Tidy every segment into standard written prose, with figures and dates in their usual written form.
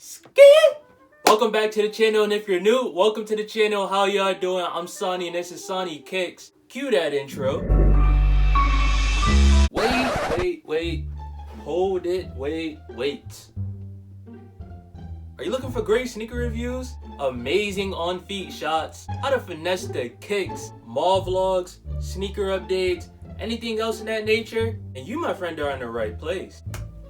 Ski! Welcome back to the channel, and if you're new, welcome to the channel. How y'all doing? I'm Sonny, and this is Sonny Kicks. Cue that intro. Wait. Hold it, wait. Are you looking for great sneaker reviews? Amazing on-feet shots, how to finesse the kicks, mall vlogs, sneaker updates, anything else in that nature? And you, my friend, are in the right place.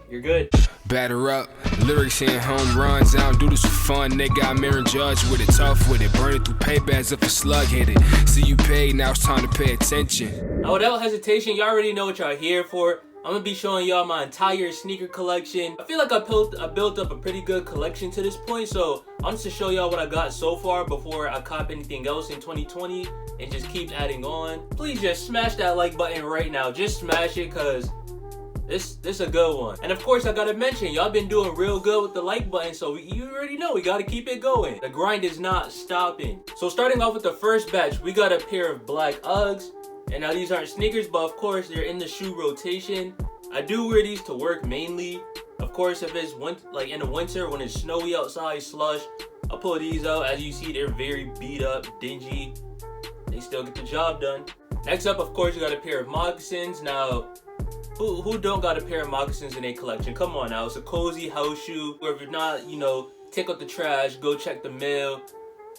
You're good. Batter up, lyrics saying home runs. I don't do this for fun, nigga. I'm Aaron Judge with it, tough with it. Burn it through paybacks if a slug hit it. See you paid, now it's time to pay attention. Now, without hesitation, y'all already know what y'all here for. I'm gonna be showing y'all my entire sneaker collection. I feel like I built up a pretty good collection to this point, so I'm just to show y'all what I got so far before I cop anything else in 2020 and just keep adding on. Please just smash that like button right now. Just smash it, cause this a good one. And of course, I gotta mention, y'all been doing real good with the like button, so you already know we gotta keep it going. The grind is not stopping. So starting off with the first batch, we got a pair of black Uggs. And now these aren't sneakers, but of course they're in the shoe rotation. I do wear these to work mainly. Of course, if it's like in the winter when it's snowy outside, slush, I'll pull these out. As you see, they're very beat up, dingy. They still get the job done. Next up, of course, you got a pair of moccasins. Now, who don't got a pair of moccasins in their collection? Come on now, it's a cozy house shoe. Or if you're not, take out the trash, go check the mail.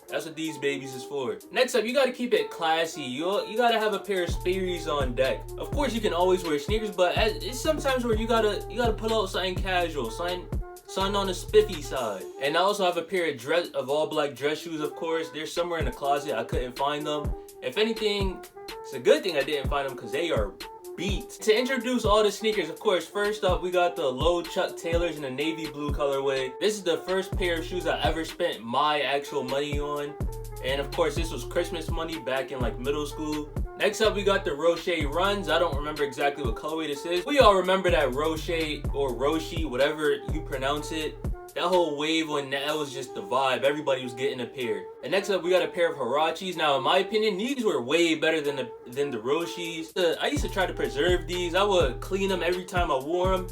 That's what these babies is for. Next up, you gotta keep it classy. You gotta have a pair of Sperry's on deck. Of course, you can always wear sneakers, but it's sometimes where you gotta pull out something casual, something on the spiffy side. And I also have a pair of all black dress shoes. Of course, they're somewhere in the closet. I couldn't find them. If anything, it's a good thing I didn't find them because they are beat. To introduce all the sneakers, of course, first up we got the low Chuck Taylors in the navy blue colorway. This is the first pair of shoes I ever spent my actual money on, and of course this was Christmas money back in like middle school. Next up we got the Rocher Runs. I don't remember exactly what colorway this is. We all remember that Rocher or Roshi, whatever you pronounce it. That whole wave when that was just the vibe. Everybody was getting a pair. And next up we got a pair of Huaraches. Now in my opinion, these were way better than the Roshis. I used to try to preserve these. I would clean them every time I wore them.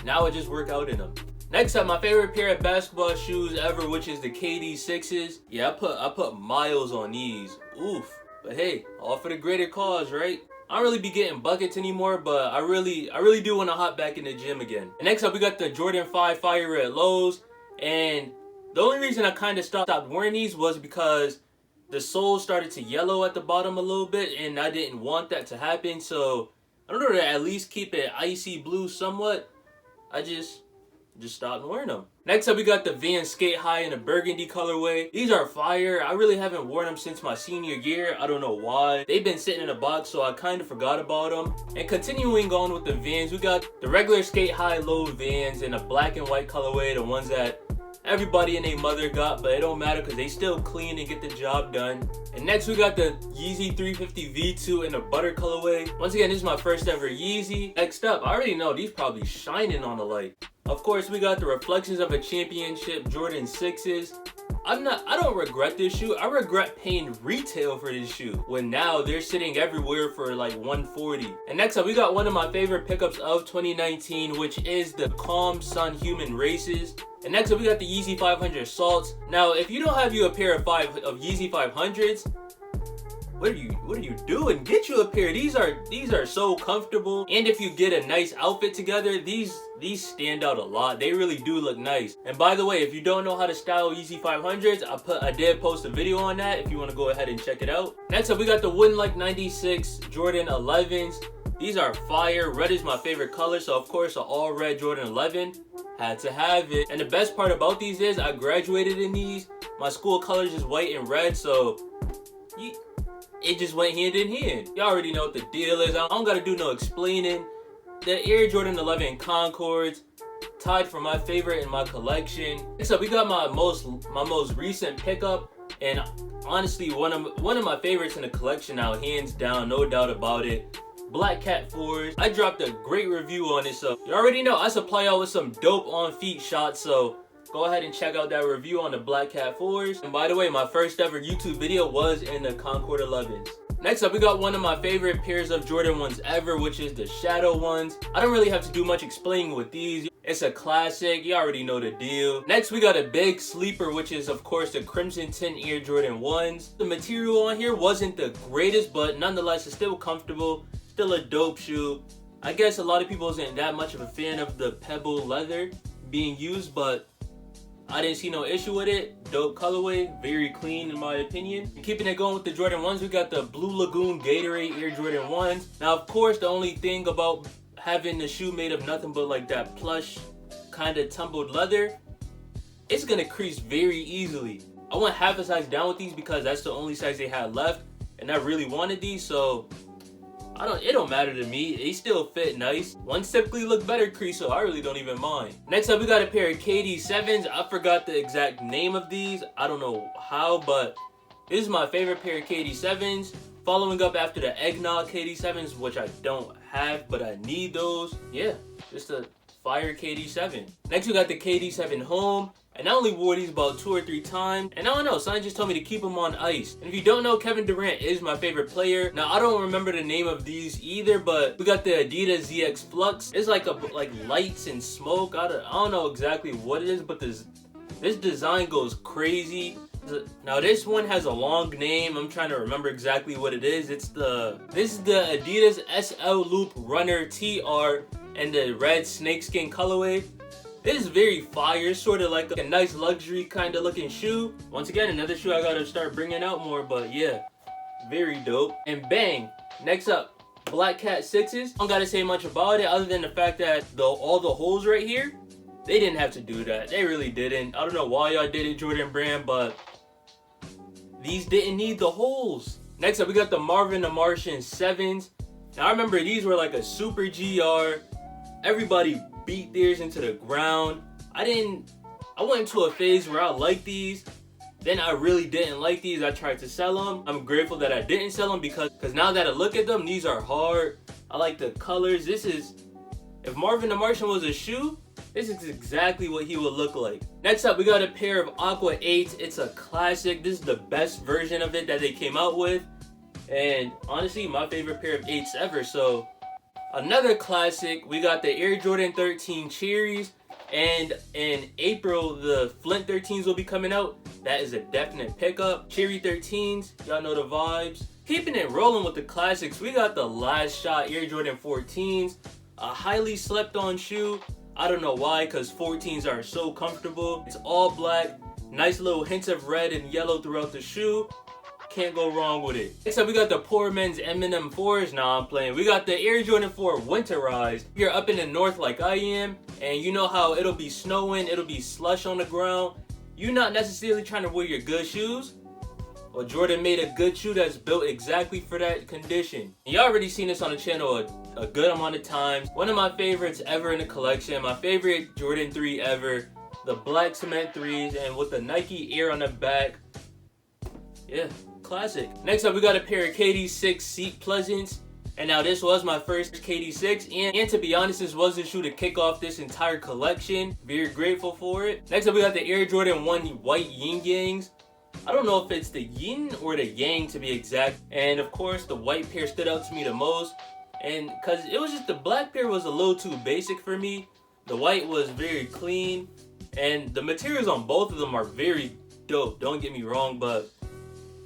Now I just work out in them. Next up, my favorite pair of basketball shoes ever, which is the KD 6s. Yeah, I put miles on these. Oof. But hey, all for the greater cause, right? I don't really be getting buckets anymore, but I really do want to hop back in the gym again. And next up, we got the Jordan 5 Fire Red Lows. And the only reason I kind of stopped wearing these was because the soles started to yellow at the bottom a little bit, and I didn't want that to happen. So in order to at least keep it icy blue somewhat, I just stopped wearing them. Next up, we got the Vans Skate High in a burgundy colorway. These are fire. I really haven't worn them since my senior year. I don't know why. They've been sitting in a box, so I kind of forgot about them. And continuing on with the Vans, we got the regular Skate High low Vans in a black and white colorway, the ones that everybody and their mother got, but it don't matter because they still clean and get the job done. And next we got the Yeezy 350 V2 in a butter colorway. Once again, this is my first ever Yeezy. Next up, I already know these probably shining on the light. Of course, we got the Reflections of a Championship Jordan 6s. I don't regret this shoe. I regret paying retail for this shoe when now they're sitting everywhere for like $140. And next up, we got one of my favorite pickups of 2019, which is the Calm Sun Human Races. And next up, we got the Yeezy 500 Salts. Now, if you don't have you a pair of Yeezy 500s, what are you doing? Get you a pair. These are so comfortable. And if you get a nice outfit together, these stand out a lot. They really do look nice. And by the way, if you don't know how to style Yeezy 500s, I did post a video on that if you want to go ahead and check it out. Next up, we got the Wooden Like 96 Jordan 11s. These are fire. Red is my favorite color, so of course an all red Jordan 11 had to have it. And the best part about these is I graduated in these. My school colors is white and red, so it just went hand in hand. Y'all already know what the deal is. I don't gotta do no explaining. The Air Jordan 11 Concords, tied for my favorite in my collection. Next up, we got my most recent pickup, and honestly one of my favorites in the collection now, hands down, no doubt about it. Black Cat 4s. I dropped a great review on it, so you already know I supply y'all with some dope on feet shots, so go ahead and check out that review on the Black Cat 4s. And by the way, my first ever YouTube video was in the Concord 11s. Next up, we got one of my favorite pairs of Jordan 1s ever, which is the Shadow ones. I don't really have to do much explaining with these. It's a classic, you already know the deal. Next, we got a big sleeper, which is of course the Crimson Tint Air Jordan 1s. The material on here wasn't the greatest, but nonetheless, it's still comfortable, still a dope shoe. I guess a lot of people isn't that much of a fan of the pebble leather being used, but I didn't see no issue with it. Dope colorway, very clean in my opinion. And keeping it going with the Jordan 1s, we got the Blue Lagoon Gatorade Air Jordan 1s. Now, of course, the only thing about having the shoe made of nothing but like that plush kind of tumbled leather, it's gonna crease very easily. I went half a size down with these because that's the only size they had left, and I really wanted these, so it don't matter to me. They still fit nice. Ones typically look better crease, so I really don't even mind. Next up, we got a pair of KD7s. I forgot the exact name of these. I don't know how, but this is my favorite pair of KD7s. Following up after the Eggnog KD7s, which I don't have, but I need those. Yeah, just a fire KD7. Next, we got the KD7 Home. And I only wore these about 2 or 3 times. And I don't know, someone just told me to keep them on ice. And if you don't know, Kevin Durant is my favorite player. Now, I don't remember the name of these either, but we got the Adidas ZX Flux. It's like lights and smoke. I don't know exactly what it is, but this design goes crazy. Now, this one has a long name. I'm trying to remember exactly what it is. This is the Adidas SL Loop Runner TR and the red snakeskin colorway. It is very fire, sort of like a nice luxury kind of looking shoe. Once again, another shoe I gotta start bringing out more, but yeah, very dope. And bang, next up, Black Cat 6s. I don't gotta say much about it other than the fact that all the holes right here, they didn't have to do that. They really didn't. I don't know why y'all did it, Jordan brand, but these didn't need the holes. Next up, we got the Marvin the Martian 7s. Now, I remember these were like a super GR. Everybody beat theirs into the ground. I went into a phase where I liked these, then I really didn't like these. I tried to sell them. I'm grateful that I didn't sell them because now that I look at them, these are hard. I like the colors. If Marvin the Martian was a shoe, this is exactly what he would look like. Next up, we got a pair of Aqua 8s. It's a classic. This is the best version of it that they came out with, and honestly, my favorite pair of 8s ever. So another classic, we got the Air Jordan 13 Cherries, and in April, the Flint 13s will be coming out. That is a definite pickup. Cherry 13s, y'all know the vibes. Keeping it rolling with the classics, we got the Last Shot Air Jordan 14s, a highly slept on shoe. I don't know why, because 14s are so comfortable. It's all black, nice little hints of red and yellow throughout the shoe. Can't go wrong with it. Next up, we got the Poor Men's M&M 4s. Nah, I'm playing. We got the Air Jordan 4 Winterized. If you're up in the north like I am, and you know how it'll be snowing, it'll be slush on the ground, you're not necessarily trying to wear your good shoes. Well, Jordan made a good shoe that's built exactly for that condition. And y'all already seen this on the channel a good amount of times. One of my favorites ever in the collection. My favorite Jordan 3 ever. The black cement 3s and with the Nike Air on the back. Yeah, classic. Next up, we got a pair of KD6 Seat Pleasants. And now this was my first KD6, and to be honest, this was the shoe to kick off this entire collection. Very grateful for it. Next up, we got the Air Jordan 1 White Yin Yangs. I don't know if it's the yin or the yang to be exact. And of course, the white pair stood out to me the most. And because it was just the black pair was a little too basic for me. The white was very clean. And the materials on both of them are very dope. Don't get me wrong, but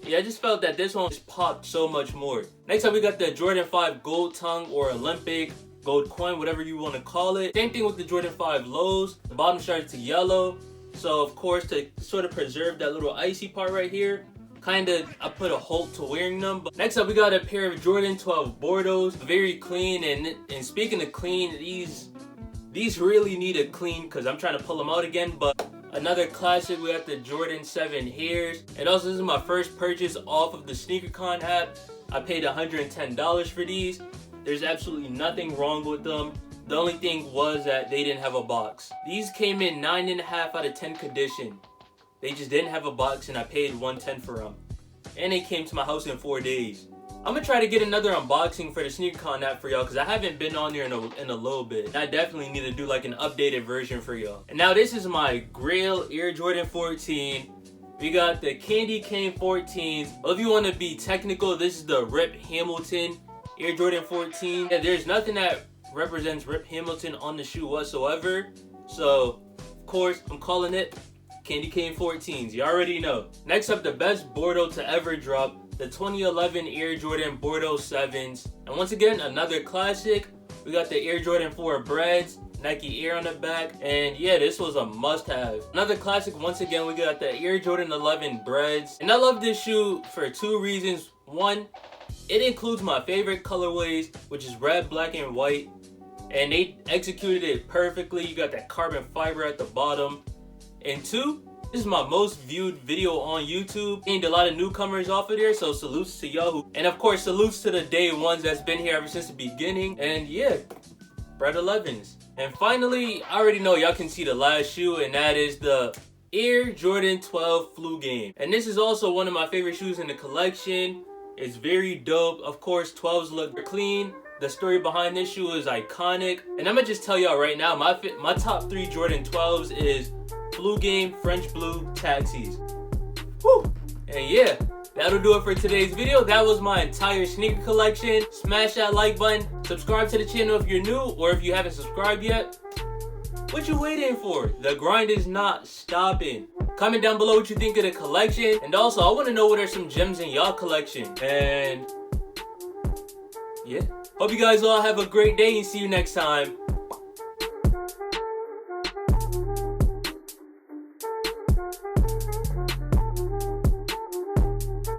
yeah, I just felt that this one just popped so much more. Next up, we got the Jordan 5 Gold Tongue or Olympic Gold Coin, whatever you want to call it. Same thing with the Jordan 5 Lows. The bottom started to yellow. So of course, to sort of preserve that little icy part right here, I put a halt to wearing them. But next up, we got a pair of Jordan 12 Bordeaux. Very clean, and speaking of clean, these really need a clean because I'm trying to pull them out again. But another classic, we got the Jordan 7 Hairs. And also, this is my first purchase off of the SneakerCon app. I paid $110 for these. There's absolutely nothing wrong with them. The only thing was that they didn't have a box. These came in 9.5 out of 10 condition. They just didn't have a box, and I paid $110 for them. And they came to my house in 4 days. I'm gonna try to get another unboxing for the SneakerCon app for y'all because I haven't been on there in a little bit. And I definitely need to do like an updated version for y'all. And now this is my Grail Air Jordan 14. we got the Candy Cane 14s. Well, if you want to be technical, this is the Rip Hamilton Air Jordan 14. Yeah, there's nothing that represents Rip Hamilton on the shoe whatsoever. So, of course, I'm calling it Candy Cane 14s. You already know. Next up, the best Bordeaux to ever drop. The 2011 Air Jordan Bordeaux 7s. And once again, another classic. We got the Air Jordan 4 Breads, Nike Air on the back, and yeah, this was a must-have. Another classic, once again, we got the Air Jordan 11 Breads. And I love this shoe for two reasons. One, it includes my favorite colorways, which is red, black, and white. And they executed it perfectly. You got that carbon fiber at the bottom. And two, this is my most viewed video on YouTube. Gained a lot of newcomers off of there, so salutes to y'all. And of course, salutes to the day ones that's been here ever since the beginning. And yeah, Bread 11s. And finally, I already know y'all can see the last shoe, and that is the Air Jordan 12 Flu Game. And this is also one of my favorite shoes in the collection. It's very dope. Of course, 12s look clean. The story behind this shoe is iconic. And I'm gonna just tell y'all right now, my top 3 Jordan 12s is Flu Game, French Blue, Taxis. Woo! And yeah, that'll do it for today's video. That was my entire sneaker collection. Smash that like button. Subscribe to the channel if you're new, or if you haven't subscribed yet. What you waiting for? The grind is not stopping. Comment down below what you think of the collection. And also, I want to know what are some gems in y'all collection. And yeah, hope you guys all have a great day and see you next time.